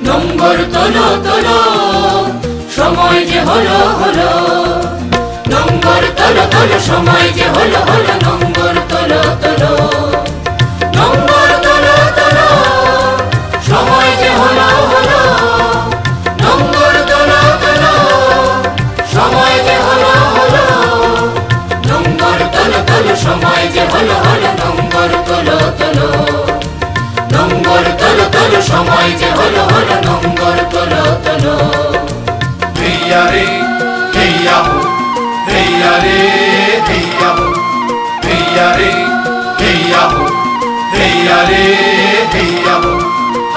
নম্বর তোলো তোলো সময় যে হলো হলো, নম্বর তোলো তোলো সময় যে হলো হলো, নম্বর তোলো তোলো, নম্বর তোলো তোলো সময় যে হলো হলো, নম্বর তোলো তোলো সময় যে হলো হলো, নম্বর তোলো তোলো সময় যে হলো হলো, নম্বর তোলো তোলো, নম্বর তোলো তোলো সময় যে হলো হলো, নম্বর তোলো তোলো। হেইয়া রে হেইয়া হো, হেইয়া রে হেইয়া হো, হেইয়া রে হেইয়া হো, হেইয়া রে হেইয়া হো।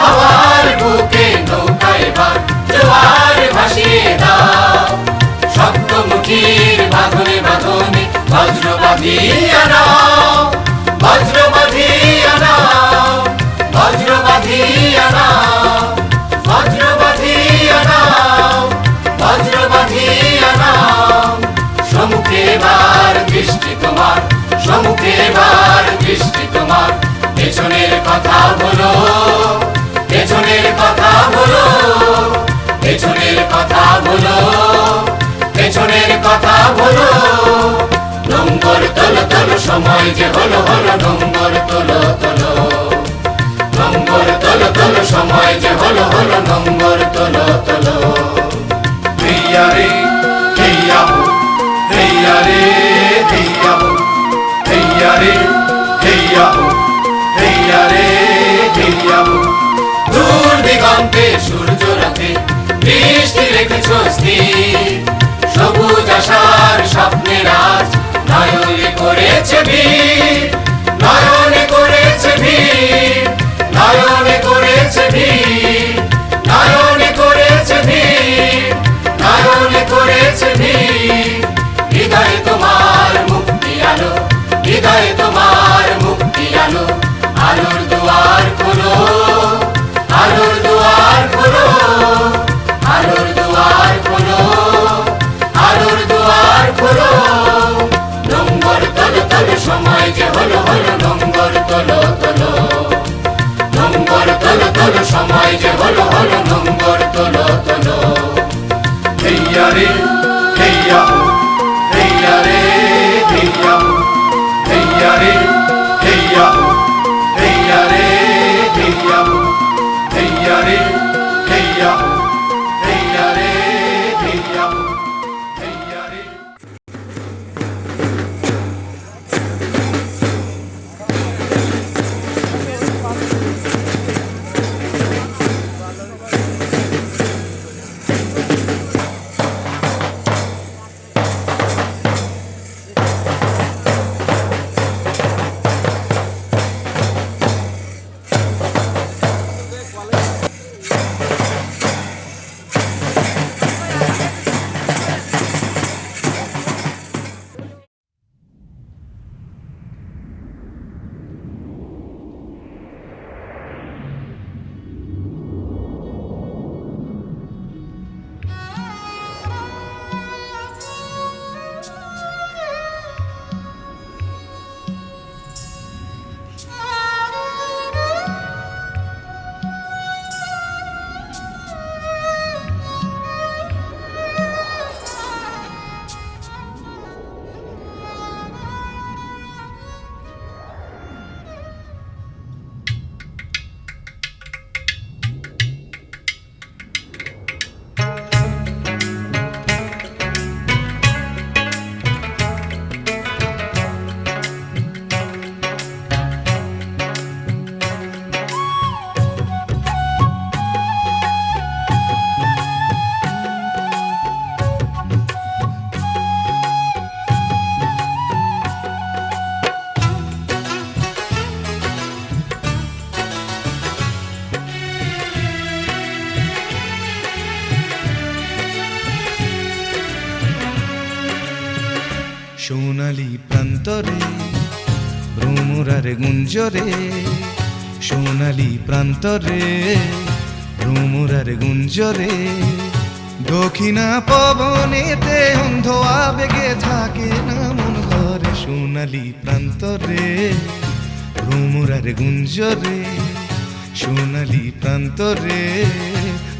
হাওয়ার বুকে নৌকায় বার জোয়ার ভাসিয়ে দাও, শব্দমুখীর বাঁধনে বাঁধনে বজ্র বাঁধিয়া নাও, বজ্র বাঁধিয়া নাও, বজ্র বাঁধিয়া নাও, বজ্র বাঁধিয়া নাও, বজ্র বাঁধিয়া নাও। সম্মুখে এবার দৃষ্টি তোমার, সম্মুখে এবার দৃষ্টি তোমার, পেছনের কথা বলো, পেছনের কথা বলো, পেছনের কথা বলো, পেছনের কথা বলো। নম্বর তোলো তোলো সময় যে হলো হলো, নম্বর তোলো তোলো, নম্বর তোলো তোলো সময় যে হলো হলো, নম্বর তোলো তোলো। হেইয়া রে হেইয়া হো, হেইয়া রে হেইয়া হো, হেইয়া রে হেইয়া হো, হেইয়া রে হেইয়া হো। দূর দিগন্তে সূর্য রাতে বৃষ্টি রেখেছ স্থির, সবুজ আশার স্বপ্নের আজ নয়নে করেছে ভিড়, নয়নে করেছে ভিড়, নয়নে করেছে ভিড়, নয়নে করেছে ভিড়, নয়নে করেছে ভিড়। হৃদয়ে তোমার মুক্তি আলো, হৃদয়ে তোমার মুক্তি আলো, আলোর দুয়ার খোলো, আলোর দুয়ার খোলো, আলোর দুয়ার খোলো, আলোর দুয়ার খোলো। নম্বর তোলো তোলো সময় যে হলো হলো, নম্বর তোলো তোলো, নম্বর তোলো তোলো সময় যে হলো হলো, নম্বর তোলো তোলো। হেইয়া রে হেইয়া হো, হেইয়া রে হেইয়া হো, হেইয়া রে হেইয়া হো, হেইয়া রে হেইয়া হো, হেইয়া রে হেইয়া হো, হেইয়া রে হেইয়া হো, হেইয়া রে। সোনালি প্রান্তরে ভ্রমরার গুঞ্জরে, সোনালি প্রান্তরে ভ্রমরার গুঞ্জরে, দক্ষিণা পবনেতে অন্ধ আবেগে থাকে না মন ঘরে। সোনালি প্রান্তরে ভ্রমরার গুঞ্জরে, সোনালি প্রান্তরে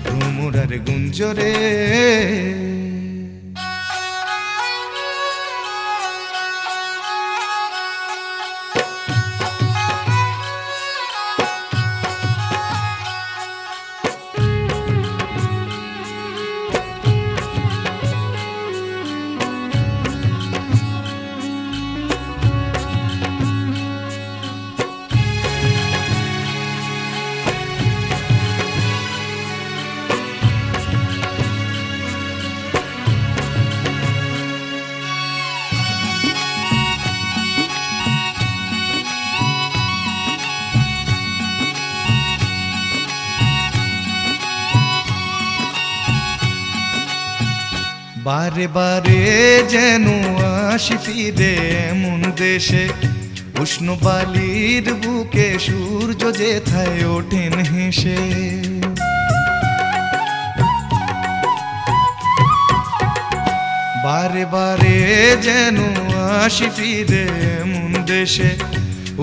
ভ্রমরার গুঞ্জরে। বারে বারে যেন আসি ফিরে এমন দেশে, উষ্ণ বালির বুকে সূর্য যেথায় ওঠেন হেসে। বারে বারে যেন আসি ফিরে এমন দেশে,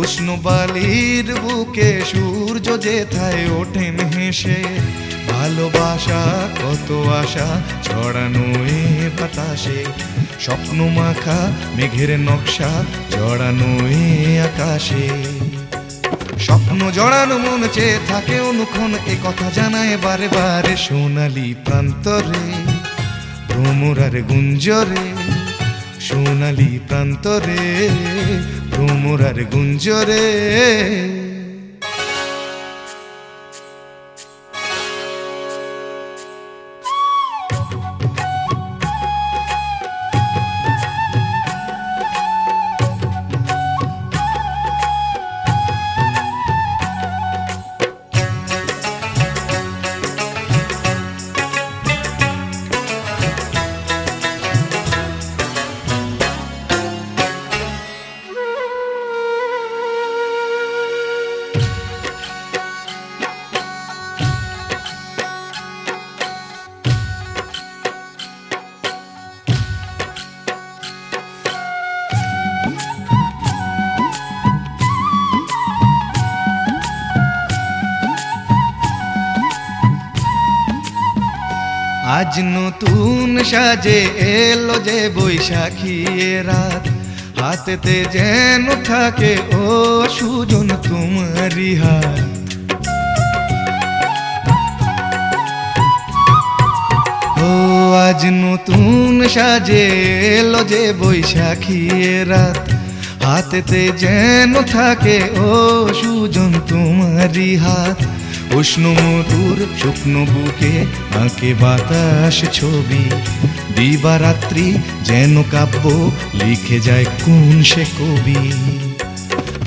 উষ্ণ বালির বুকে সূর্য যেথায় ওঠেন হেসে। ভালোবাসা কত আশা ছড়ানো এ বাতাসে, স্বপ্ন মাখা মেঘের নকশা জড়ানো এ আকাশে। স্বপ্ন জড়ানো মন চেয়ে থাকে অনুক্ষণ, এ কথা জানায় বারে বারে। সোনালি প্রান্তরে ভ্রমরার গুঞ্জরে, সোনালি প্রান্তরে ভ্রমরার গুঞ্জরে। আজ নতুন সাজে এলো যে বৈশাখী রাত, হাতেতে যেন থাকে ও সুজন তোমারি হাত। ও আজ নতুন সাজে এলো যে বৈশাখী রাত, হাতেতে যেন থাকে ও সুজন তোমারি হাত। উষ্ণ মধুর শুকনো বুকে আঁকে বাতাস ছবি, দিবারাত্রি যেন কাব্য লিখে যায় কোন সে কবি।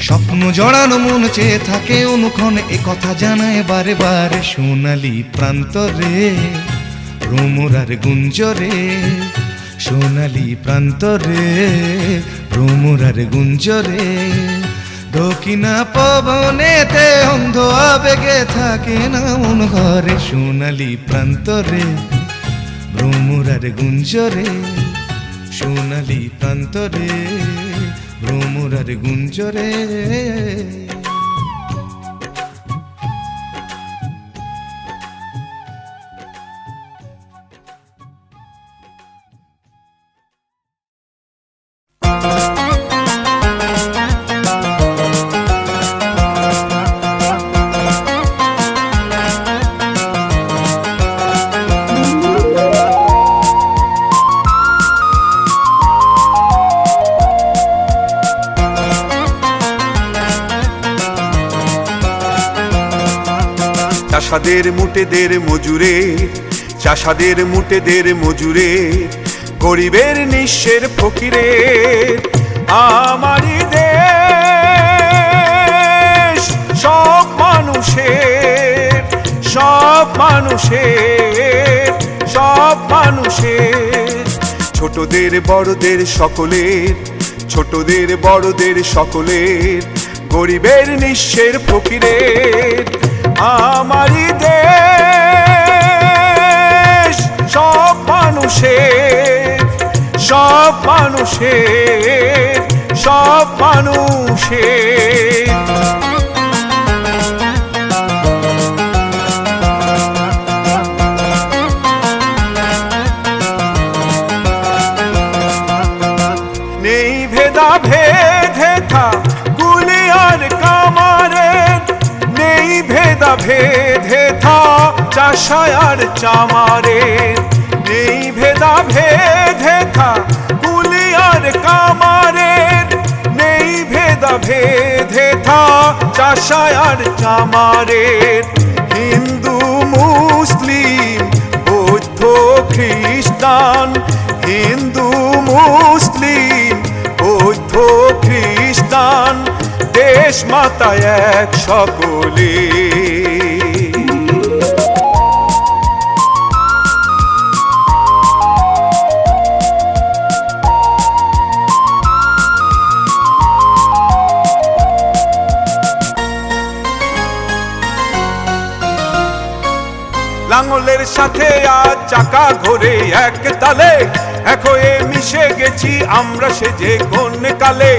স্বপ্ন জড়ানো মন চেয়ে থাকে অনুক্ষণ, এ কথা জানায় বারে বারে। সোনালি প্রান্তরে ভ্রমরার গুঞ্জরে, সোনালি প্রান্তরে ভ্রমরার গুঞ্জরে, দক্ষিণা পবনেতে অন্ধ আবেগে থাকে না মন ঘরে। সোনালি প্রান্তরে ভ্রমরার গুঞ্জরে, সোনালি প্রান্তরে ভ্রমরার গুঞ্জরে। চাষাদের মুটেদের মজুরে, চাষাদের মুটেদের মজুরে, গরিবের নিঃস্বের ফকিরের আমারই দেশ। সব মানুষের, সব মানুষের, সব মানুষের ছোটদের বড়দের সকলের, ছোটদের বড়দের সকলের, গরিবের নিঃস্বের ফকিরের। আমারই দেশ সব মানুষের, সব মানুষের, সব মানুষের। নেই ভেদা ভেদে থা কুলি আর কামারের, নেই ভেদা ভেদে থা চাষায় আর চামারের, নেই ভেদা ভেদে থা কুলি আর কামারের, নেই ভেদা ভেদে থা চাষায় আর চামারের। হিন্দু মুসলিম বৌদ্ধ খ্রিস্টান, হিন্দু মুসলিম বৌদ্ধ খ্রিস্টান, দেশ মাতা এক সকলে। লাঙলের সাথে আজ চাকা ঘোরে এক তালে, এক হয়ে মিশে গেছি আমরা সেজে কোন কালে।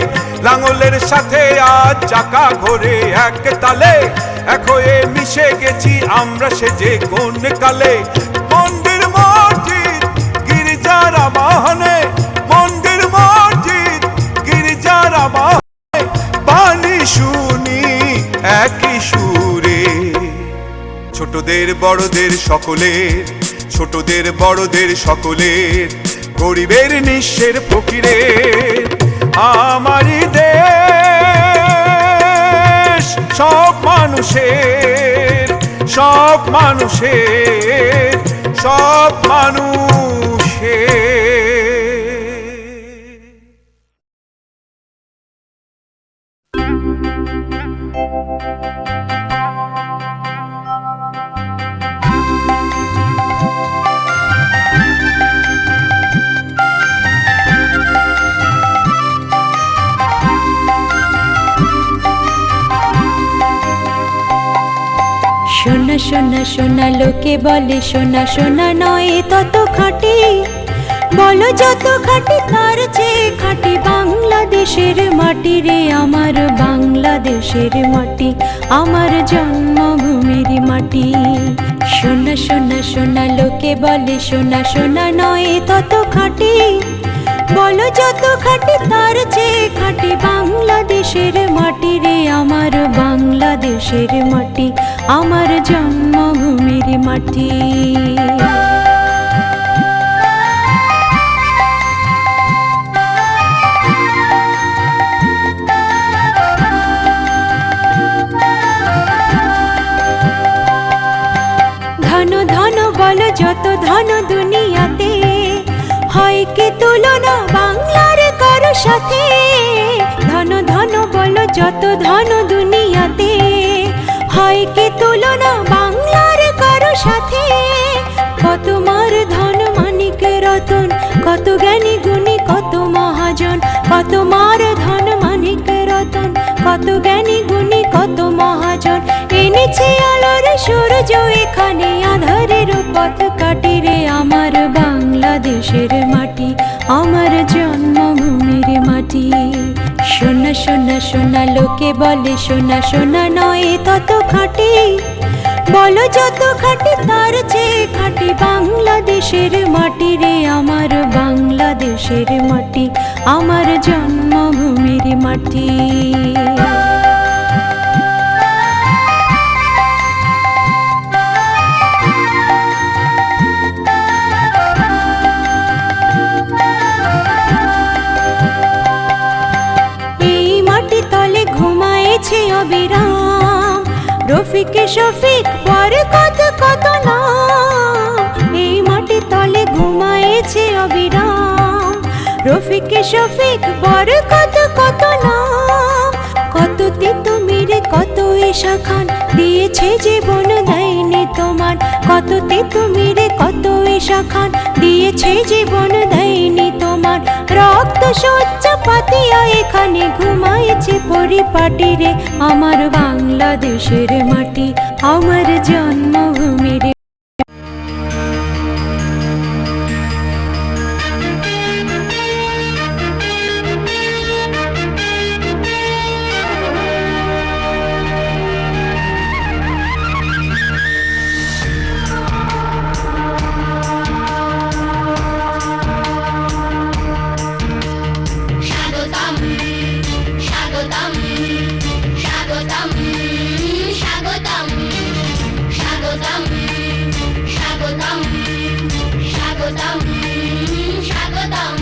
লাঙলের সাথে আজ চাকা ঘোরে এক তালে, এক হয়ে মিশে গেছি আমরা সেজে কোন কালে। মন্দির মসজিদ গির্জার আবাহনে, মন্দির মসজিদ গির্জার আবাহনে, বাণী শুনি একই সুরে। ছোটদের বড়দের সকলের, ছোটদের বড়দের সকলের, গরিবের নিঃস্বের ফকিরের। আমারই দেশ সব মানুষের, সব মানুষের, সব মানুষের। সোনা সোনা সোনা লোকে বলে সোনা সোনা নয় তত খাঁটি, বলো যত খাঁটি তার চেয়ে খাঁটি বাংলাদেশের মাটি রে আমার, বাংলাদেশের মাটি আমার জন্মভূমির মাটি। সোনা সোনা সোনা লোকে বলে সোনা সোনা নয় তত খাঁটি, বলো যত খাঁটি তার চেয়ে খাঁটি বাংলাদেশের মাটি রে আমার, বাংলাদেশের মাটি আমার জন্মভূমির মাটি। ধন ধন বলো যত ধন দুনিয়াতে, হয় কি তুলনা বাংলার কারো সাথে। ধন ধন বলো যত ধন দুনিয়াতে, হয় কি তুলনা বাংলার কারো সাথে। কত মার ধন মানিক রতন, কত জ্ঞানী গুণী কত মহাজন, কত মার ধন মানিক রতন, কত জ্ঞানী গুণী কত মহাজন। এনেছে আলোর সূর্য এখানে আধারের পথ কাটি রে আমার, বাংলাদেশের মাটি আমার জন্মভূমির মাটি। সোনা সোনা সোনা লোকে বলে সোনা সোনা নয় তত খাঁটি, বলো যত খাঁটি তার চেয়ে খাঁটি বাংলাদেশের মাটি রে আমার, বাংলাদেশের মাটি আমার জন্মভূমির মাটি। অবিরাম রফিক শফিক বরকত কত নাম, এই মাটি তলে ঘুমায়েছে অবিরাম রফিক শফিক বরকত কত নাম। কত তিতুমিরে কত ঈশা খান দিয়েছে জীবন দেয়নি তোমার, কত তিতুমিরে কত ঈশা খান দিয়েছে জীবন দেয়নি। শয্যা পাতিয়া এখানে ঘুমাইছে পরিপাটি রে, আমার বাংলাদেশের মাটি, আমার জন্মভূমি রে। স্বাগতম স্বাগতম স্বাগতম স্বাগতম স্বাগতম স্বাগতম স্বাগতম স্বাগতম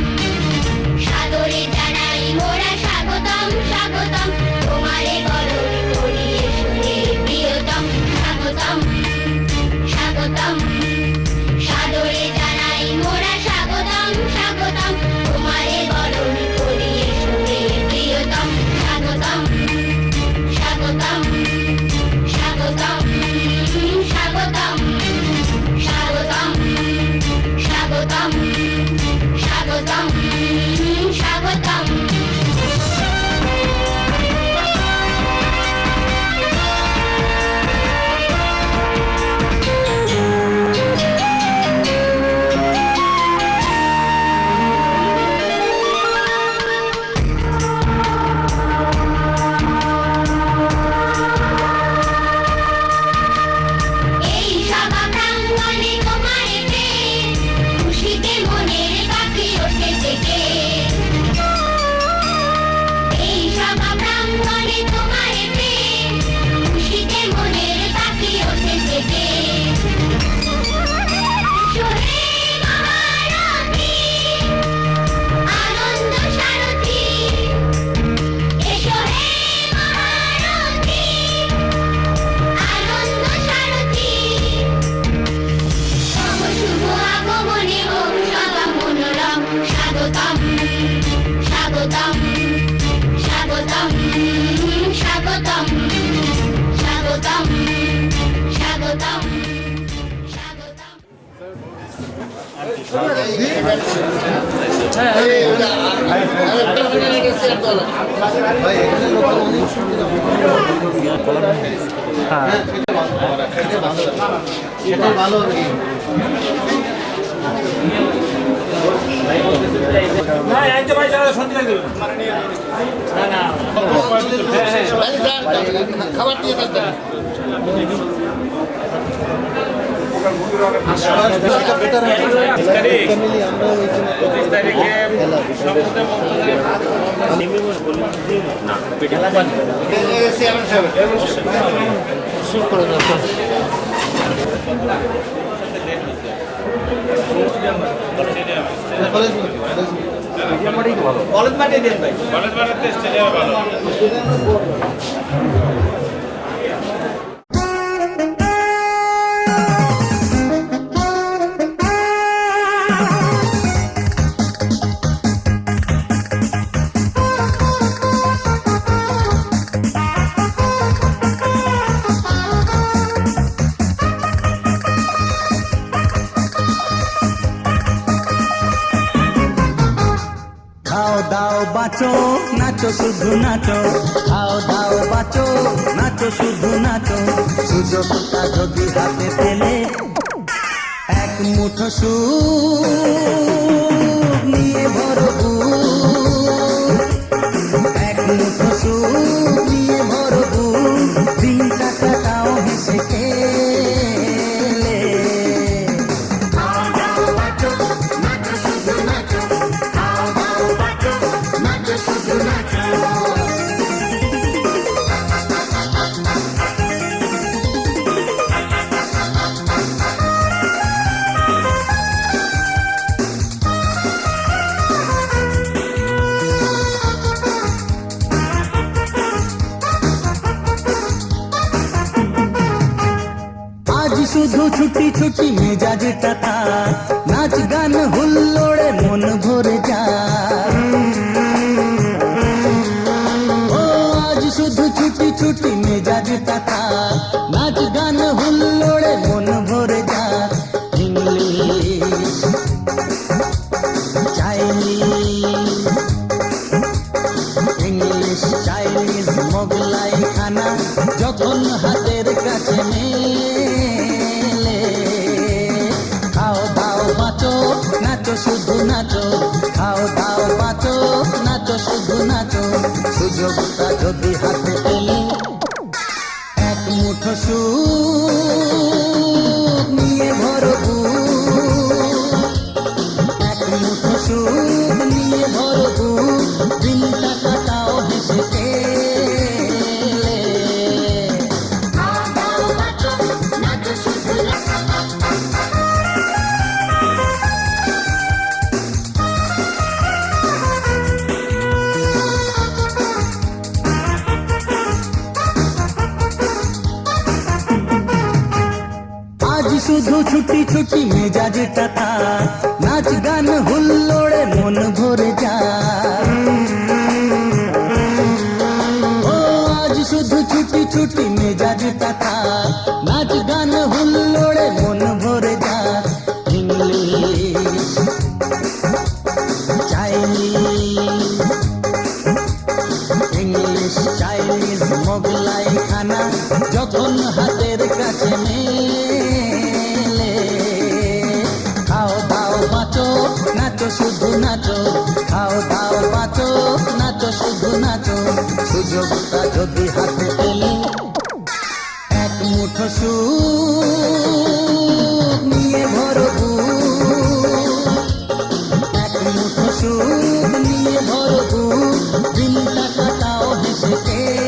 সাদরে জানাই মোরা স্বাগতম স্বাগতম তোমারে বরণ করি শুনে প্রিয়তম স্বাগতম স্বাগতম সাদরে জানাই মোরা স্বাগতম স্বাগতম তোমারে বরণ করি শুনে প্রিয়তম স্বাগতম স্বাগতম স্বাগতম স্বাগতম স্বাগতম স্বাগতম স্বাগতম স্বাগতম এই সভা প্রাঙ্গণে তোমার প্রেম খুশিতে মনের পাখি ওঠে থেকে। এই সভা প্রাঙ্গণে তোমার প্রেম খুশিতে মনের পাখি ওঠে থেকে। সোহে মহারথী, আনন্দ সারথী, এসো হে মহারথী, আনন্দ সারথী। তব শুভ আগমনে হোক সদা মনোরম। স্বাগতম স্বাগতম স্বাগতম স্বাগতম স্বাগতম স্বাগতম স্বাগতম। খাবার দিয়ে ফেলতে কলেজ মাঠে দেন ভাই, কলেজ মাঠে স্টেডিয়ামে ভালো। খাও দাও বাঁচো নাচো শুধু নাচো, খাও দাও বাঁচো নাচো শুধু নাচো। সুযোগটা যদি হাতে পেলে এক মুঠো সুখ নিয়ে ভরো বুক, এক মুঠো সুখ নিয়ে ভরো বুক, দিনটা কাটাও হেসে খেলে। আজ শুধু ছুটি ছুটি মেজাজটা তার, নাচ গান হুল্লোড়ে মন ভরে যায়। ও আজ শুধু ছুটি ছুটি মেজাজটা তার, নাচ গান হুল্লোড়ে মন ভরে যায়। ইংলিশ চাইনিজ ছুটি মেজাজটা তার নাচ গান হুল্লোড়ে মন ভরে যায় ও আজ শুধু ছুটি ছুটি মেজাজটা তার নাচ গান হুল্লোড়ে মন ভরে যায় English Chinese English Chinese Mughlai খানা যখন হাতের কাছে মেলে খাও দাও বাঁচো নাচো শুধু নাচো খাও দাও বাঁচো নাচো শুধু নাচো সুযোগটা যদি হাতে পেলে এক মুঠো সুখ নিয়ে ভরো এক মুঠো সুখ নিয়ে ভরো দিনটা কাটাও হেসে খেলে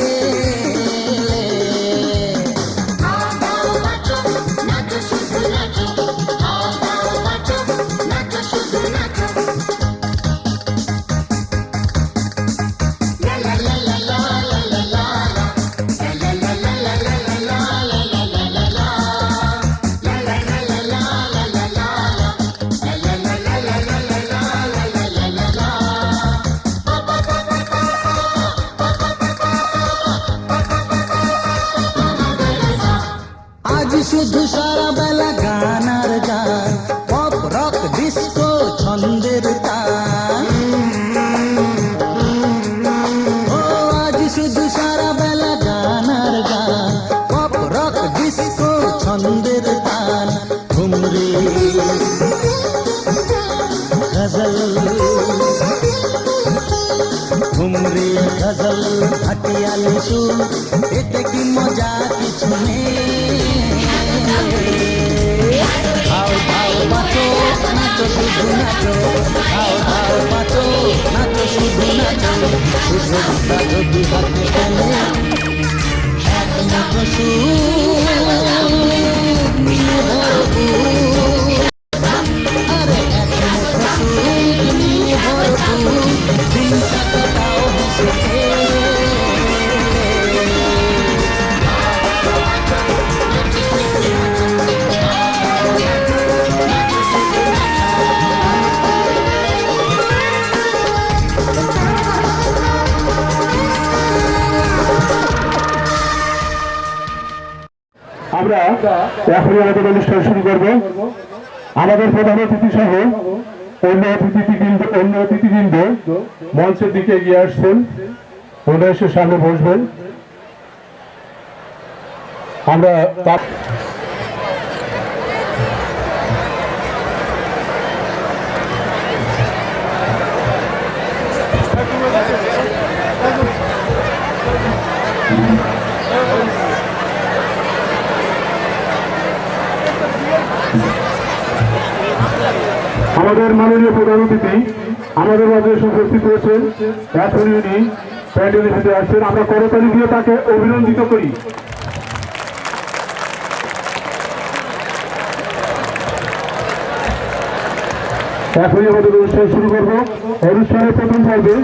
আজ শুধু সারা বেলা গান আর গান পপ রক ডিস্কো ছন্দের তান ও আজ শুধু সারা বেলা গান আর গান পপ রক ডিস্কো ছন্দের তান ঘুমরে গজল ঘুমরে গজল ভাটিয়ালি সুর এতে কি মজা কিছু নেই খাও খাও বাঁচো নাচো শুধু নাচো খাও খাও বাঁচো নাচো শুধু নাচো সুযোগটা যদি হাতে পেলে এক মুঠো সুখ নিয়ে ভরবো আরে এক মুঠো সুখ নিয়ে ভরবো দিনটা কাটাও হেসে খেলে আমরা এখনই আমাদের অনুষ্ঠান শুরু করব আমাদের প্রধান অতিথি সহ অন্য অতিথিবৃন্দ মঞ্চের দিকে এগিয়ে আসছেন ওনারা এসে সামনে বসবেন আমরা আমাদের মাননীয় প্রধান অতিথি আমাদের মাঝে উপস্থিত হয়েছেন এখন উনি প্যান্ডেলের ভিতরে আসছেন আমরা করতালি দিয়ে তাকে অভিনন্দিত করি এখনই আমাদের অনুষ্ঠান শুরু করবো অনুষ্ঠানের প্রথম পর্বে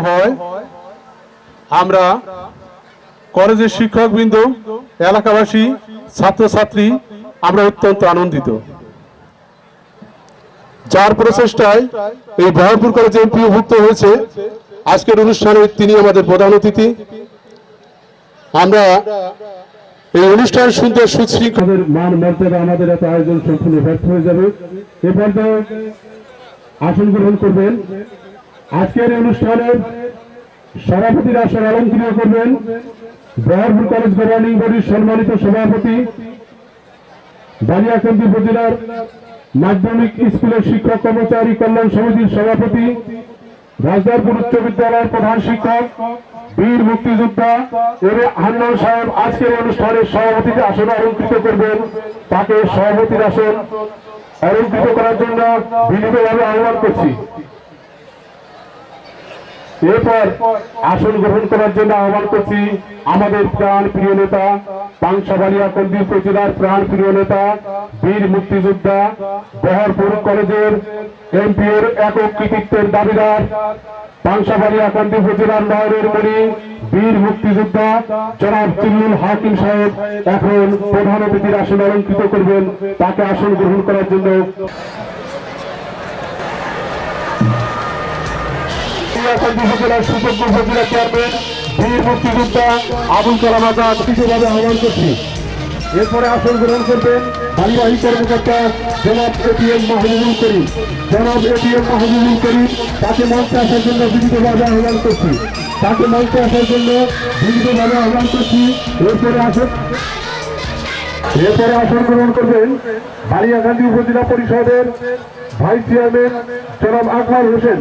হয় আমরা কলেজের শিক্ষকবৃন্দ এলাকাবাসী ছাত্রছাত্রী আমরা অত্যন্ত আনন্দিত যার প্রচেষ্টায় এই বহরমপুর কলেজে এমপিওভুক্ত হয়েছে আজকের অনুষ্ঠানে তিনি আমাদের প্রধান অতিথি আমরা এই অনুষ্ঠান সুন্দর সুশৃঙ্খল মান মর্যাদা আমাদের এত আয়োজন সম্পূর্ণ ব্যর্থ হয়ে যাবে এ পর্যায়ে আসন গ্রহণ করবেন আজকের অনুষ্ঠানের সভাপতির আসন অলঙ্কৃত করবেন বহরমপুর কলেজ গভর্নিং বডির সম্মানিত সভাপতি বালিয়াকান্দি উপজেলার মাধ্যমিক স্কুলের শিক্ষক কর্মচারী কল্যাণ সমিতির সভাপতি রাজদারপুর উচ্চ বিদ্যালয়ের প্রধান শিক্ষক বীর মুক্তিযোদ্ধা এবে হান্নান সাহেব আজকের অনুষ্ঠানের সভাপতির আসন অলঙ্কৃত করবেন তাকে সভাপতির আসন অলঙ্কৃত করার জন্য বিনীতভাবে আহ্বান করছি এরপর আসন গ্রহণ করার জন্য আহ্বান করছি আমাদের প্রাণ প্রিয় নেতা পাংশাবাড়িয়াকান্দি উপজেলার প্রাণ প্রিয় নেতা বীর মুক্তিযোদ্ধা বহরপুর কলেজের এমপির একক কৃতিত্বের দাবিদার পাংশাবাড়িয়াকান্দি উপজেলার নয়নের মণি বীর মুক্তিযোদ্ধা জনাব জিল্লুল হাকিম সাহেব এখন প্রধান অতিথির আসন অলঙ্কৃত করবেন। তাকে আসন গ্রহণ করার জন্য উপজেলার সুযোগ্য উপজেলা চেয়ারম্যান বীর মুক্তিযোদ্ধা আবুল কালাম আজাদ বিশেষভাবে আহ্বান করছি। এরপরে আসন গ্রহণ করবেন বাড়িবাহী কর্মকর্তা জনাব এটিএম মাহবুবুল করিম। জনাব এটিএম মাহবুবুল করিম তাকে মঞ্চে আসার জন্য বিনীতভাবে আহ্বান করছি। তাকে মঞ্চে আসার জন্য বিনীতভাবে আহ্বান করছি। এরপরে আসন গ্রহণ করবেন বালিয়াকান্দি উপজেলা পরিষদের ভাইস চেয়ারম্যান জনাব আকবর হোসেন।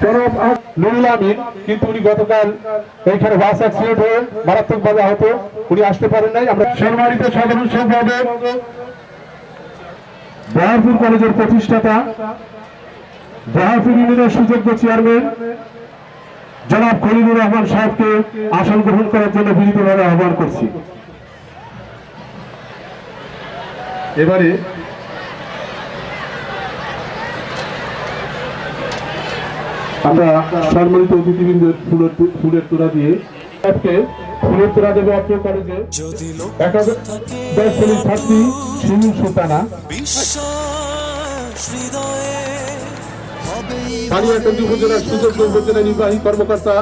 জনাব নুরুল আমিন, কিন্তু উনি গতকাল এইখানে বাস অ্যাক্সিডেন্ট হয়ে মারাত্মকভাবে আহত, উনি আসতে পারেন নাই। আমরা সম্মানিত সাধারণ সম্পাদক বহরপুর কলেজের প্রতিষ্ঠাতা বহরপুর ইউনিয়নের সুযোগ্য চেয়ারম্যান জনাব খলিলুর রহমান সাহেবকে আসন গ্রহণ করার জন্য বিনীতভাবে আহ্বান করছি। এবারে আমরা সম্মানিত অতিথিবৃন্দের ফুলের তোড়া দিয়ে ফুলের তোড়া দেবে অত্র কলেজে একাদশ শ্রেণীর ছাত্রী শিমুল সুলতানা, বালিয়াকান্দি উপজেলার সুযোগ্য উপজেলা নির্বাহী কর্মকর্তা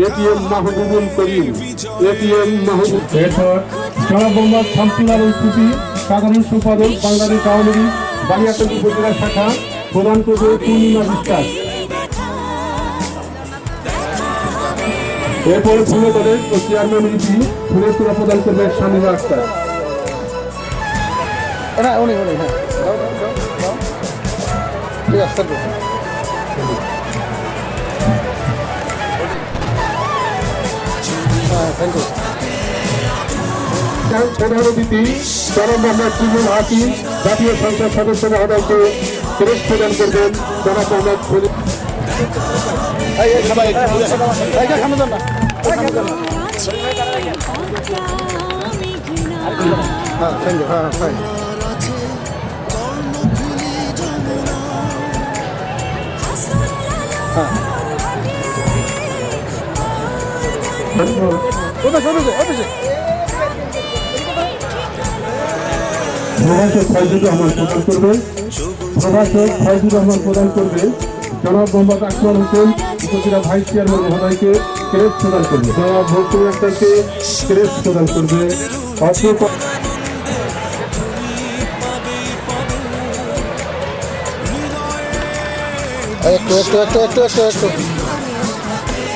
এটিএম মাহবুবুল করিম। এরপর জনাব মোহাম্মদ শামসুল্লাহ ইস্তুতি, সাধারণ সম্পাদক বাংলাদেশ আওয়ামী লীগ বালিয়াকান্দি উপজেলা শাখা, প্রদান করবে পূর্ণিমা বিশ্বাস। এরপরে ফুলে দলের চেয়ারম্যান ইপি ফুলের তোড়া প্রদান করবে শামিমা আক্তার। প্রধান অতিথি জনাব মোহাম্মদ জিল্লুল হাকিম জাতীয় সংসদ সদস্য মহোদয়কে ক্রেস্ট প্রদান করবেন। জনাব মোহাম্মদ প্রভাষক ফয়জুর রহমান প্রদান করবে। প্রভাষক ফয়জুর রহমান প্রদান করবে জনাব মোহাম্মদ আকবর হোসেন উপজেলা ভাইস চেয়ারম্যান মহোদয়কে ক্রেস্ট প্রদান করবে। জনাব ভক্তি আক্তারকে ক্রেস্ট প্রদান করবে।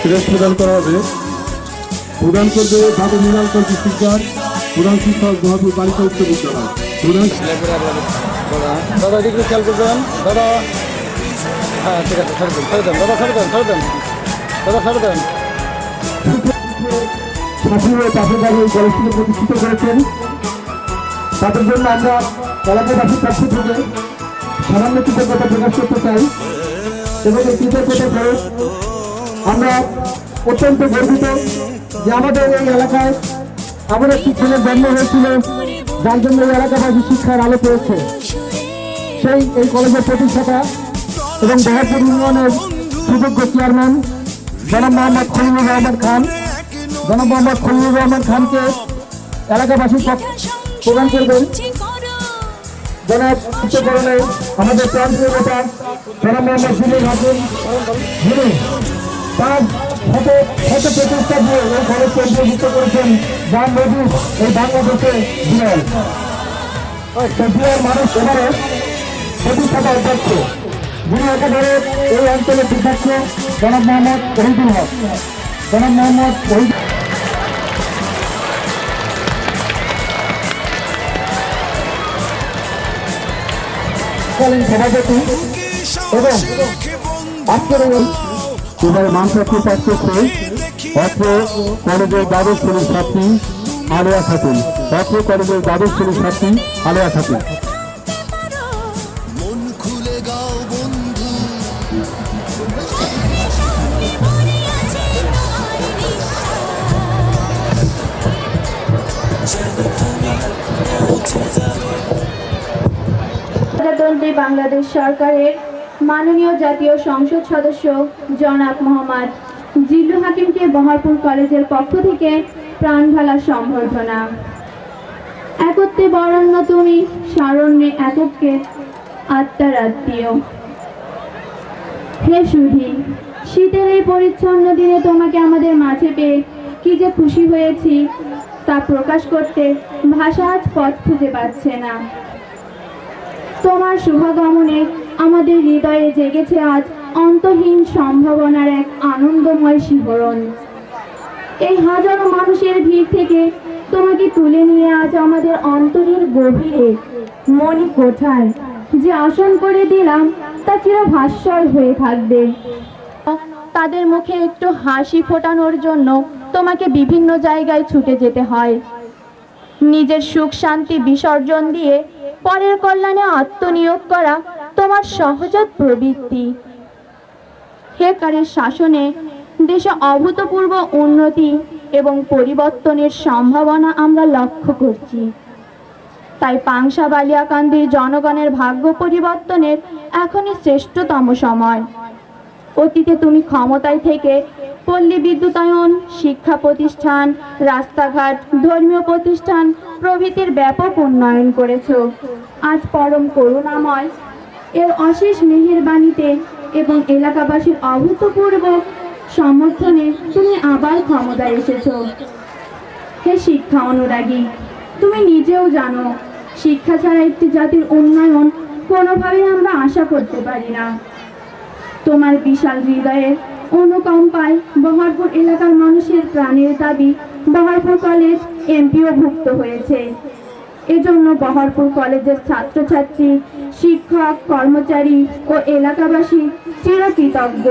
ক্রেস্ট প্রদান করা হবে। প্রদান করবে ঢাকা মৃণালকান্ত শিক্ষক, প্রধান শিক্ষক বহরপুর বালিকা উচ্চ বিদ্যালয়। প্রধান দাদা এদিকে খেয়াল করবেন দাদা। হ্যাঁ ঠিক আছে, ছেড়ে দেন দাদা, ছেড়ে দেন দাদা, ছেড়ে দেন। পাশের বাড়ি এই কলেজটিকে প্রতিষ্ঠিত করেছেন, তাদের জন্য আমরা এলাকাবাসীর পক্ষ থেকে সামান্য কৃতজ্ঞতা প্রকাশ করতে চাই। এবং এই কৃতজ্ঞতা করে আমরা অত্যন্ত গর্বিত যে আমাদের এই এলাকায় এমন একটি ছেলের জন্ম হয়েছিল যার জন্য এই এলাকাবাসী শিক্ষার আলো পেয়েছে। এই কলেজের প্রতিষ্ঠাতা এবং বহরপুর ইউনিয়নের সুযোগ্য চেয়ারম্যান জনাব মোহাম্মদ খলিলুর রহমান খান। জনাব মোহাম্মদ খলিলুর রহমান খানকে এলাকাবাসী প্রদান করবেন। জনাব উচ্চকরণে আমাদের প্রান্তীয় নেতা জনাব মোহাম্মদ জিল্লুল হাকিম, যিনি তার শত প্রচেষ্টা দিয়ে এই কলেজকে অন্তর্ভুক্ত করেছেন, যার নদী এই বাংলাদেশে বিরল। মানুষ এবারে প্রতিষ্ঠাতা অধ্যক্ষ, যিনি একেবারে এই অঞ্চলের বিধ্বস্ত জনাব মোহাম্মদ ওহিদুল হক। জনাব মোহাম্মদ সভাপতি এবং আজকের এবার মানপত্র পাঠ করছে অত্র কলেজের দ্বাদশ শ্রেণীর ছাত্রী আলেয়া খাতুন। অত্র কলেজের দ্বাদশ শ্রেণীর ছাত্রী আলেয়া খাতুন। আছে ইতিমধ্যে বাংলাদেশ সরকারের মাননীয় জাতীয় সংসদ সদস্য জনাব মোহাম্মদ জিল্লু হাকিমকে বহরপুর কলেজের পক্ষ থেকে প্রাণ ঢালা সম্বর্ধনা। একত্রে বরণ্য তুমি, স্মরণে এককে আত্মার আত্মীয়। হে সুধী, শীতের এই পরিচ্ছন্ন দিনে তোমাকে আমাদের মাঝে পেয়ে কি যে খুশি হয়েছি তা প্রকাশ করতে ভাষা আজ পথ খুঁজে পাচ্ছে না। তোমার শুভাগমনে আমাদের হৃদয়ে জেগেছে আজ অন্তহীন সম্ভাবনার এক আনন্দময় শিহরণ। এই হাজারো মানুষের ভিড় থেকে তোমাকে তুলে নিয়ে আজ আমাদের অন্তরের গভীরে মনি কোঠায় যে আসন করে দিলাম তা চিরভাস্বর হয়ে থাকবে। তাদের মুখে একটু হাসি ফোটানোর জন্য তোমাকে বিভিন্ন জায়গায় ছুটে যেতে হয়। নিজের সুখ শান্তি বিসর্জন দিয়ে পরের কল্যাণে আত্মনিয়োগ করা তোমার সহজাত প্রবৃত্তি। হেকারের শাসনে দেশে অভূতপূর্ব উন্নতি এবং পরিবর্তনের সম্ভাবনা আমরা লক্ষ্য করছি। তাই পাংশা বালিয়াকান্দির জনগণের ভাগ্য পরিবর্তনের এখনই শ্রেষ্ঠতম সময়। অতীতে তুমি ক্ষমতায় থেকে পল্লী বিদ্যুতায়ন, শিক্ষা প্রতিষ্ঠান, রাস্তাঘাট, ধর্মীয় প্রতিষ্ঠান প্রভৃতির ব্যাপক উন্নয়ন করেছো। আজ পরম করুণাময় এর অশেষ মেহেরবাণীতে এবং এলাকাবাসীর অভূতপূর্ব সমর্থনে তুমি আবার ক্ষমতায় এসেছো। হে শিক্ষা অনুরাগী, তুমি নিজেও জানো শিক্ষা ছাড়া একটি জাতির উন্নয়ন কোনোভাবেই আমরা আশা করতে পারি না। তোমার বিশাল হৃদয়ের অনুকম্পায় বহরপুর এলাকার মানুষের প্রাণের দাবি বহরপুর কলেজ এমপিও ভুক্ত হয়েছে। এজন্য বহরপুর কলেজের ছাত্রছাত্রী, শিক্ষক, কর্মচারী ও এলাকাবাসী চিরকৃতজ্ঞ।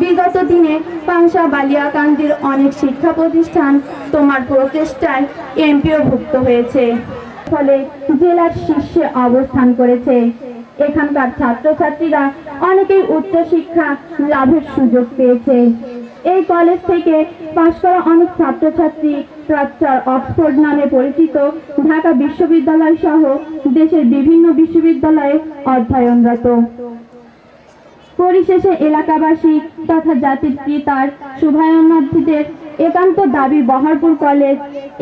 বিগত দিনে পাংশা বালিয়াকান্দির অনেক শিক্ষা প্রতিষ্ঠান তোমার প্রচেষ্টায় এমপিও ভুক্ত হয়েছে, ফলে জেলার শীর্ষে অবস্থান করেছে। এখানকার ছাত্রছাত্রীরা অনেকেই উচ্চশিক্ষা লাভের সুযোগ পেয়েছে। এই কলেজ থেকে পাশ করা অনেক ছাত্রছাত্রী প্রাচ্যের অক্সফোর্ড নামে পরিচিত ঢাকা বিশ্ববিদ্যালয় সহ দেশের বিভিন্ন বিশ্ববিদ্যালয়ে অধ্যয়নরত। পরিশেষে এলাকাবাসী তথা জাতির পিতার শুভায়নার্থীদের একান্ত দাবি বহরপুর কলেজ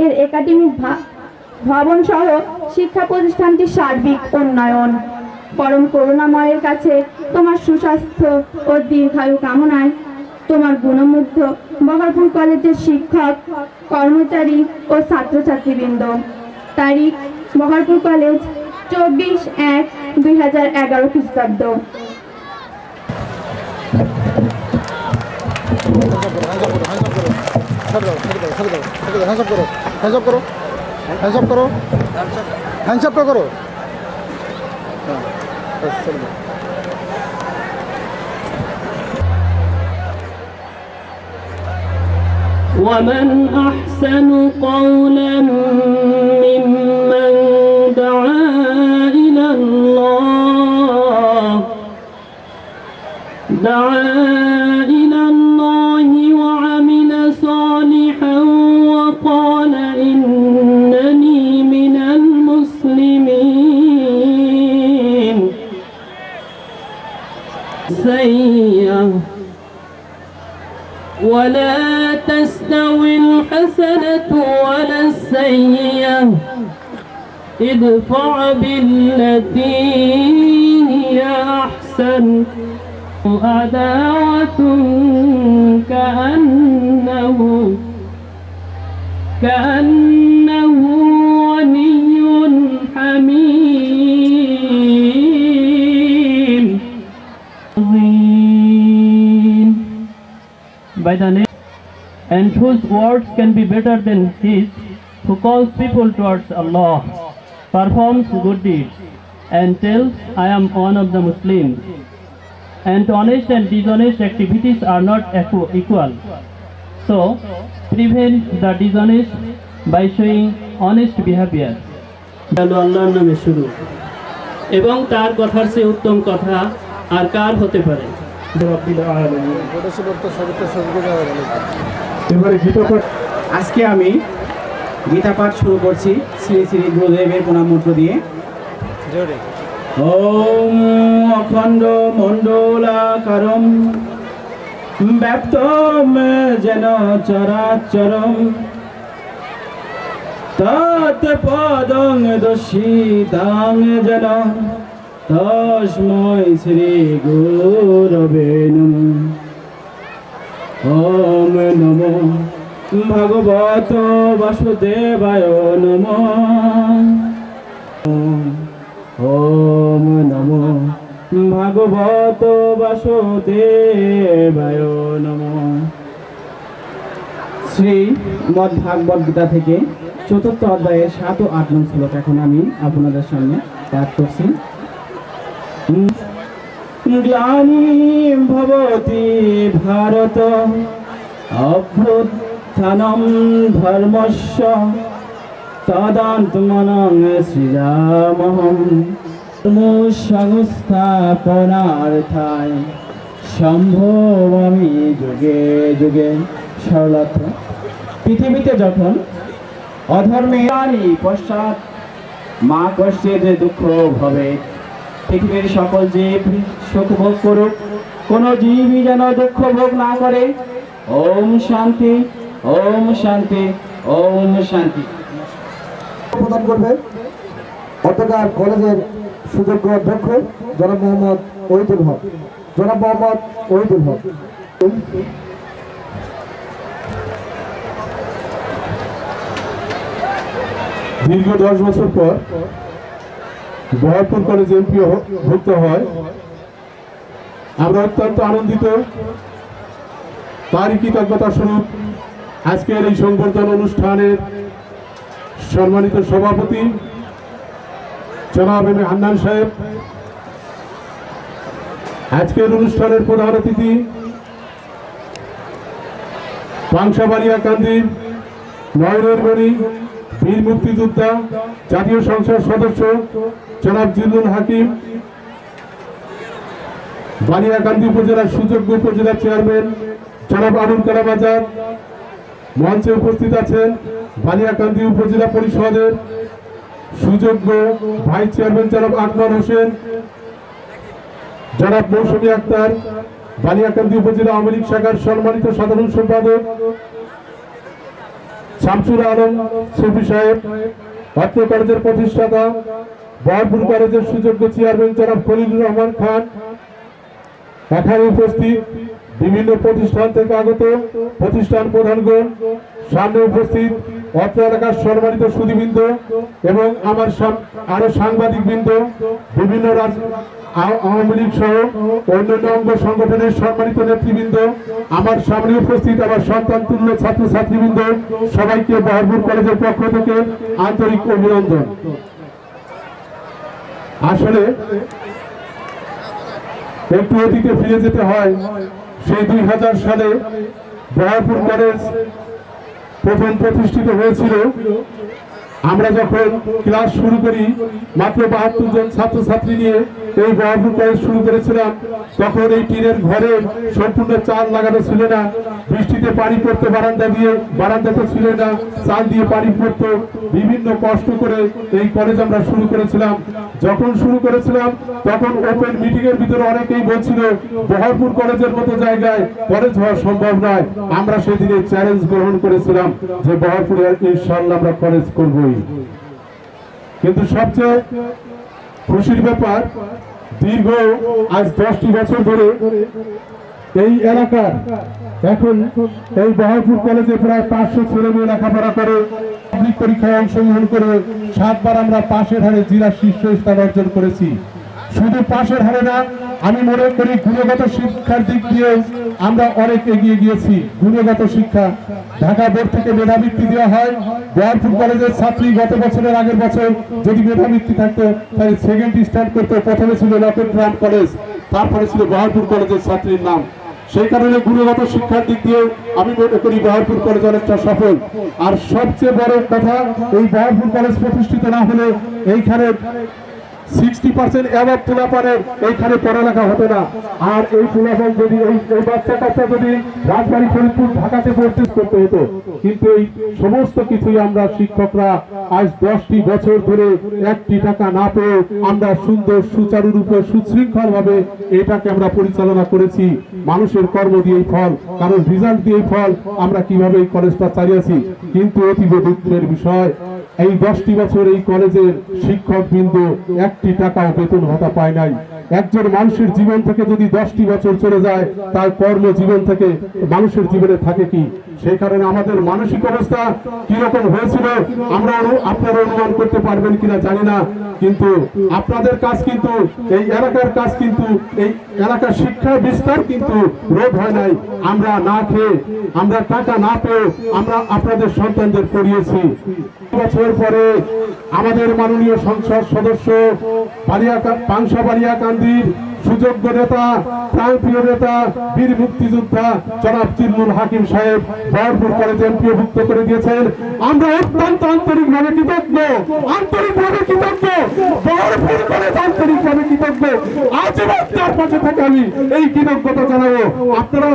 এর একাডেমিক ভবন সহ শিক্ষা প্রতিষ্ঠানটির সার্বিক উন্নয়ন। পরম করুণাময়ের কাছে তোমার সুস্বাস্থ্য ও দীর্ঘায়ু কামনায় তোমার গুণমুগ্ধ বহরপুর কলেজের শিক্ষক, কর্মচারী ও ছাত্রছাত্রীবৃন্দ। তারিখ বহরপুর কলেজ 24/1/2011 খ্রিস্টাব্দ। ومن أحسن قولا ممن دعا إلى الله وعمل صالحا وقال إنني من المسلمين ولا تستوي الحسنة ولا السيئة ادفع بالتي هي أحسن عداوة كأنه ولي حميم by the name and whose words can be better than his, who calls people towards Allah, performs good deeds, and tells, I am one of the Muslims. And honest and dishonest activities are not equal. So, prevent the dishonest by showing honest behavior. আল্লাহর নামে শুরু, এবং তার কথার চেয়ে উত্তম কথা আর কার হতে পারে। আজকে আমি গীতা পাঠ শুরু করছি শ্রী শ্রী গুরুদেবের প্রণাম মন্ত্র দিয়ে। ওম অখণ্ড মণ্ডলাকারম ব্যাপ্তম যেন চরাচরম তৎপদং দর্শিতাং যেন তস্मै শ্রী গুরবে নমঃ। ওম নমো ভগবত বাসুদেবায় নমঃ। ওম নমো ভগবত বাসুদেবায় নমঃ। শ্রীমদ্ ভাগবত গীতা থেকে ৪র্থ অধ্যায়ের ৭ ও ৮ নং শ্লোক এখন আমি আপনাদের সামনে পাঠ করছি। গ্লানি ভবতি ভারত অভ্যুত্থানম ধর্মস্য তদান্তমানং সৃজামহং সংস্থাপনার্থায় সম্ভবামি যুগে যুগে। সরলার্থ: পৃথিবীতে যখন অধর্মের পশ্চাৎ মা কষ্টের দুঃখ হবে, পৃথিবীর সকল জীব সুখ ভোগ করুক, কোনো জীবই যেন দুঃখ ভোগ না করে। ওম শান্তি, ওম শান্তি, ওম শান্তি। প্রদান করবেন অটোকার কলেজের সুযোগ্য অধ্যক্ষ জনাব মোহাম্মদ ওহিদুল হক। জনাব মোহাম্মদ ওহিদুল হক। দীর্ঘ 10 বছর পর বহরপুর কলেজ এমপি ভুক্ত হয়, আমরা অত্যন্ত আনন্দিত। তারই কৃতজ্ঞতা স্বরূপ আজকের এই সংবর্ধনা অনুষ্ঠানের সম্মানিত সভাপতি জনাব এম এ হান্নান সাহেব, আজকের অনুষ্ঠানের প্রধান অতিথি পাংশাবাড়িয়াকান্দির নয়নের মণি বীর মুক্তিযোদ্ধা জাতীয় সংসদ সদস্য জনাব জিল্লুল হাকিম, বালিয়াকান্দি উপজেলার সুযোগ্য উপজেলা চেয়ারম্যান জনাব আবুল কালাম আজাদ, মঞ্চে উপস্থিত আছেন বালিয়াকান্দি উপজেলা পরিষদের সুযোগ্য ভাইস চেয়ারম্যান জনাব আকবর হোসেন, জনাব মৌসুমী আক্তার, বালিয়াকান্দি উপজেলা আওয়ামী লীগ শাখার সম্মানিত সাধারণ সম্পাদক শামসুল আলম সুফি সাহেব, অত্র কলেজের প্রতিষ্ঠাতা বহরপুর কলেজের সুযোগ্য চেয়ারম্যান জনাব খলিলুর রহমান খান, এখানে উপস্থিত বিভিন্ন প্রতিষ্ঠান থেকে আগত প্রতিষ্ঠান প্রধানগণ, সামনে উপস্থিত অত্র এলাকার সম্মানিত সুধীবৃন্দ এবং আমার আরো সাংবাদিক বৃন্দ, বিভিন্ন আওয়ামী লীগ সহ অন্যান্য অঙ্গ সংগঠনের সম্মানিত নেতৃবৃন্দ, আমার সামনে উপস্থিত আমার সন্তান তুল্য ছাত্রছাত্রীবৃন্দ, সবাইকে বহরপুর কলেজের পক্ষ থেকে আন্তরিক অভিনন্দন। আসলে একটু অতীতে ফিরে যেতে হয়। সেই 2000 সালে বহরপুর কলেজ প্রথম প্রতিষ্ঠিত হয়েছিল। আমরা যখন ক্লাস শুরু করি, মাত্র 72 জন ছাত্রছাত্রী নিয়ে এই বহরপুর কলেজ শুরু করেছিলাম। তখন এই টিনের ঘরে সম্পূর্ণ চাল লাগানো ছিল না, বৃষ্টিতে পানি পড়তো বারান্দাতে ছিল না, চাল দিয়ে পানি পড়তো। বিভিন্ন কষ্ট করে এই কলেজ আমরা শুরু করেছিলাম। যখন শুরু করেছিলাম তখন ওপেন মিটিং এর ভিতরে অনেকেই বলছিল বহরপুর কলেজের মতো জায়গায় কলেজ হওয়া সম্ভব নয়। আমরা সেদিনে চ্যালেঞ্জ গ্রহণ করেছিলাম যে বহরপুরে ইনশাআল্লাহ আমরা কলেজ করবই। কিন্তু সবচেয়ে খুশির ব্যাপার, দীর্ঘ আজ 10টি বছর ধরে এই এলাকার এখন এই বহরপুর কলেজে প্রায় 500 ছেলে মেয়ে লেখাপড়া করে, পাবলিক পরীক্ষায় অংশগ্রহণ করে 7 বার আমরা পাশের হারে জেলা শীর্ষস্থান অর্জন করেছি। শুধু পাশের হারে না, আমি মনে করি গুণগত শিক্ষার দিক দিয়ে আমরা অনেক এগিয়ে গিয়েছি। গুণগত শিক্ষা ঢাকা বোর্ড থেকে মেধাবৃত্তি দেওয়া হয়। বহরপুর কলেজের ছাত্রী গত বছরের আগের বছর যদি মেধাবৃত্তি থাকতো তাহলে সেকেন্ড স্ট্যান্ড করতো। প্রথমে ছিল লকেটগ্রাম কলেজ, তারপরে ছিল বহরপুর কলেজের ছাত্রীর নাম। সেই কারণে গুণগত শিক্ষার দিক দিয়ে আমি মনে করি বহরপুর কলেজ অনেকটা সফল। আর সবচেয়ে বড় কথা, এই বহরপুর কলেজ প্রতিষ্ঠিত না হলে এইখানে 60% অ্যাভাব পোলাপানের এইখানে পড়ালেখা হতো না। আর এই পোলাপান যদি এই বাচ্চা কাচ্চা যদি রাজবাড়ী, ফরিদপুর, ঢাকাতে পড়তে করতে হতো, কিন্তু এই সমস্ত কিছুই আমরা শিক্ষকরা আজ 10টি বছর ধরে 1টি টাকা না পেয়ে আমরা সুন্দর সুচারুরূপে সুশৃঙ্খল ভাবে এটাকে আমরা পরিচালনা করেছি। মানুষের কর্ম দিয়েই ফল, কারণ রেজাল্ট দিয়েই ফল। আমরা কিভাবে এই কলেজটা চালিয়েছি, কিন্তু অতীব দুঃখের বিষয় এই 10টি বছর এই কলেজের শিক্ষক বিন্দু 1টি টাকাও বেতন ভাতা পায় নাই। একজন মানুষের জীবন থেকে যদি 10টি বছর চলে যায়, তার কর্মজীবন থেকে মানুষের জীবনে থাকে কি? সেই কারণে আমাদের মানসিক অবস্থা কিরকম হয়েছিল আমরা আপনারা অনুমান করতে পারবেন কিনা জানি না, কিন্তু আপনাদের কাজ কিন্তু এই এলাকার কাজ কিন্তু এই এলাকার শিক্ষা বিস্তার কিন্তু রোধ হয় নাই। আমরা না খেয়ে, আমরা টাকা না পেয়ে আমরা আপনাদের সন্তানদের পড়িয়েছি। বছর পরে আমাদের মাননীয় সংসদ সদস্য পাংশা বালিয়াকান্দির সুযোগ্য নেতা, প্রাণপ্রিয় নেতা, বীর মুক্তিযোদ্ধা জনাব জিল্লুল হাকিম সাহেব বহরপুর কলেজে এমপিওভুক্ত করে দিয়েছেন। আমরা অত্যন্ত আন্তরিকভাবে কৃতজ্ঞ, বহরপুর কলেজ আন্তরিকভাবে কৃতজ্ঞ। আজীবন তার পাশে থেকে আমি এই কৃতজ্ঞতা জানাবো। আপনারা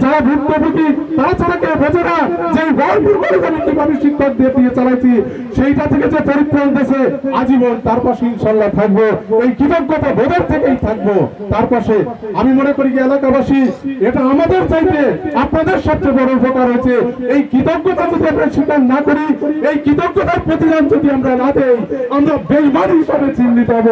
যারা ভুক্তভোগী তারা ছাড়া কেউ বোঝে না যে বহরপুর কলেজ আমি কিভাবে শিক্ষক দিয়ে চালাইছি, সেইটা থেকে যে পরিত্রাণ দিয়েছে আজীবন তার পাশে ইনশাল্লাহ থাকবো। এই কৃতজ্ঞতা বোধের থেকেই থাকবো তার পাশে। আমি মনে করি এলাকাবাসী, এটা আমাদের চাইতে আপনাদের সবচেয়ে বড় উপকার হয়েছে। এই কৃতজ্ঞতা যদি আমরা স্বীকার না করি, এই কৃতজ্ঞতার প্রতিদান যদি আমরা না দেই, আমরা বেঈমান হিসাবে চিহ্নিত হব।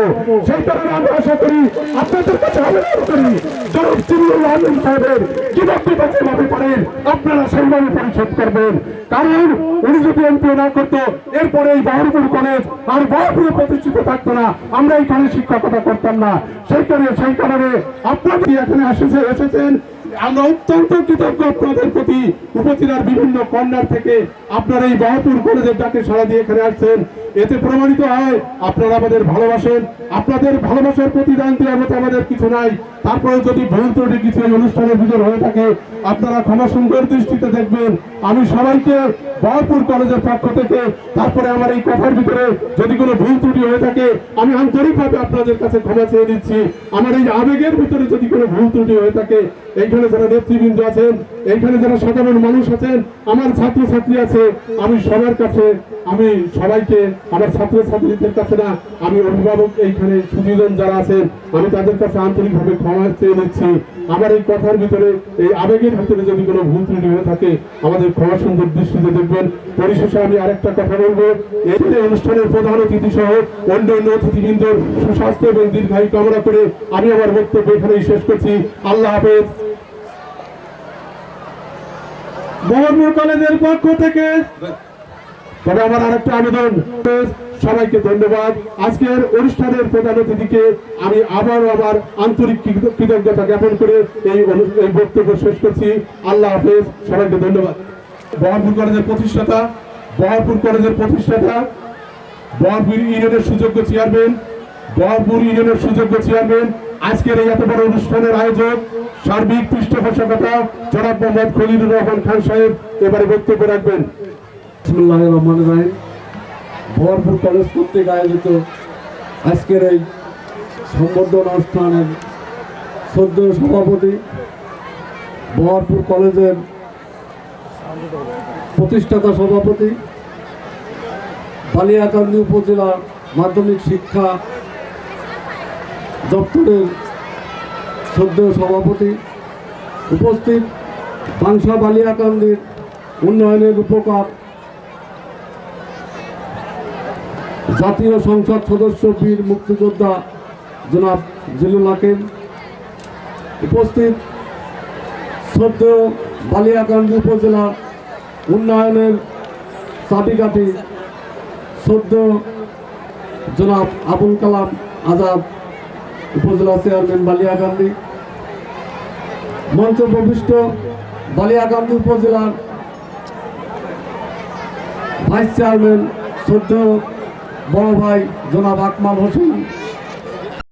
সেই কারণে আমরা আশা করি আপনাদের কাছে আবেদন করি, জনাব জিল্লুল হাকিম সাহেবের কৃতজ্ঞতা যেভাবে পারেন আপনারা সেইভাবে পরিশোধ করবেন। কারণ উনি যদি এমপিও না করতো, এরপরে এই বহরপুর কলেজ আর বহরপুরে প্রতিষ্ঠিত থাকতো না, আমরা এইখানে শিক্ষকতা করতাম না। সেই কারণে আপনারা এখানে এসেছেন, আমরা অত্যন্ত কৃতজ্ঞ আপনাদের প্রতি। উপজেলার বিভিন্ন কর্নার থেকে আপনারা এই বহরপুর কলেজের ডাকে সাড়া দিয়ে এখানে আসছেন। এতে প্রমাণিত হয় আপনারা আমাদের ভালোবাসেন। আপনাদের ভালোবাসার প্রতিদান দেওয়ার মতো আমাদের কিছু নাই। তারপরে যদি ভুল ত্রুটি কিছু এই অনুষ্ঠানের ভিতর হয়ে থাকে, আপনারা ক্ষমা সুন্দর দৃষ্টিতে দেখবেন। আমি সবাইকে বহরপুর কলেজের পক্ষ থেকে, তারপরে আমার এই কথার ভিতরে যদি কোনো ভুল ত্রুটি হয়ে থাকে, আমি আন্তরিকভাবে আপনাদের কাছে ক্ষমা চেয়ে দিচ্ছি। আমার এই আবেগের ভিতরে যদি কোনো ভুল ত্রুটি হয়ে থাকে, এইখানে যারা নেতৃবৃন্দ আছেন, এইখানে যারা সাধারণ মানুষ আছেন, আমার ছাত্রছাত্রী আছে, আমি সবার কাছে, আমি সবাইকে, আমার ছাত্রছাত্রীদের কাছে না, আমি অভিভাবক এইখানে সুবিধন যারা আছেন, আমি তাদের কাছে আন্তরিকভাবে ক্ষমা চেয়ে নিচ্ছি। আমার এই কথার ভিতরে, এই আবেগের ভিতরে যদি কোনো ভুল ত্রুটি হয়ে থাকে, আমাদের ক্ষমা সুন্দর দৃষ্টিতে দেখবেন। পরিশেষে আমি আরেকটা কথা বলবো, এই অনুষ্ঠানের প্রধান অতিথি সহ অন্য অতিথিবৃন্দর সুস্বাস্থ্য এবং দীর্ঘায়ু কামনা করে আমি আমার বক্তব্য এখানেই শেষ করছি। আল্লাহ হাফেজ। বহরপুর কলেজের পক্ষ থেকে তবে আমার আরেকটা আবেদন, সবাইকে ধন্যবাদ। আজকের অনুষ্ঠানের প্রধান অতিথিকে আমি আবারও আমার আন্তরিক কৃতজ্ঞতা জ্ঞাপন করে এই বক্তব্য শেষ করছি। আল্লাহ হাফেজ, সবাইকে ধন্যবাদ। বহরপুর কলেজের প্রতিষ্ঠাতা, বহরপুর ইউনিয়নের সুযোগ্য চেয়ারম্যান, আজকের এই এত বড় অনুষ্ঠানের আয়োজক, সার্বিক পৃষ্ঠপোষকতা জনাব মোহাম্মদ খলিলুর রহমান খান সাহেব এবারে বক্তব্য রাখবেন। বিসমিল্লাহির রহমানির রহিম। বহরপুর কলেজ কর্তৃক আয়োজিত আজকের এই সম্বর্ধনা অনুষ্ঠানের শ্রদ্ধেয় সভাপতি, বহরপুর কলেজের প্রতিষ্ঠাতা সভাপতি, বালিয়াকান্দি উপজেলা মাধ্যমিক শিক্ষা দপ্তরের শ্রদ্ধেয় সভাপতি, উপস্থিত পাংশা বালিয়াকান্দির উন্নয়নের রূপকার জাতীয় সংসদ সদস্য বীর মুক্তিযোদ্ধা জনাব জিল্লুল হাকিম, উপস্থিত শ্রদ্ধেয় বালিয়াকান্দি উপজেলা উন্নয়নের চাবিকাঠি শ্রদ্ধেয় জনাব আবুল কালাম আজাদ, উপজেলা চেয়ারম্যান বালিয়াকান্দি, মঞ্চ প্রবিষ্ট বালিয়াকান্দি উপজেলার ভাইস চেয়ারম্যান শ্রদ্ধেয় বড় ভাই জনাব আকমাল হোসেন